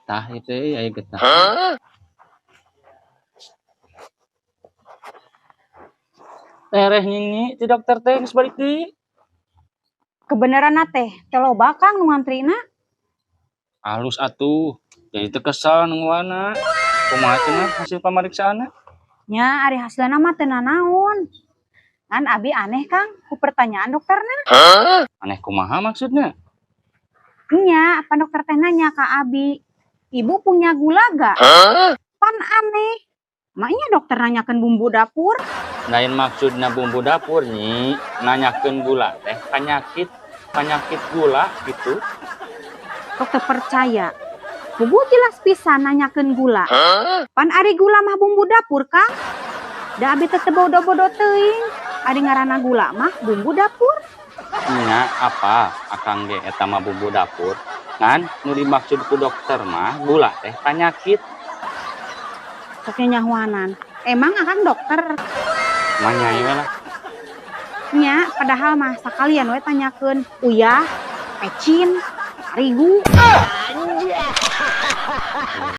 Tah itu ya getah. Tereh nyinyi ti dokter teh geus balik deui. Kebenaran teh telo bakang nu ngantrina. Halus atuh. Jadi teu kesal nungguana. Kumaha cenah hasil pamariksaana? Nya ari hasilna mah teu nanaon. Kan abi aneh Kang ku pertanyaan dokterna. Aneh kumaha maksudnya? Nya apa dokter teh nanya ka abi, ibu punya gula gak? Pan aneh. Maknya dokter nanyakan bumbu dapur. Lain maksudna bumbu dapur nyi, nanyakeun gula teh penyakit gula gitu. Dokter percaya. Bubu jelas pisan nanyakeun gula. Pan ari gula mah bumbu dapur Kang. Da abi teh bodo-bodo teuing. Ari ngaranna gula mah bumbu dapur. Nya apa? Akang ge eta mah bumbu dapur. Kan nu dimaksud ku dokter mah gula teh penyakit. Soknya nyahuanan. Emang Akang dokter? Manyai we lah. Nya padahal mah sakalian we tanyakeun uyah, pecin, terigu.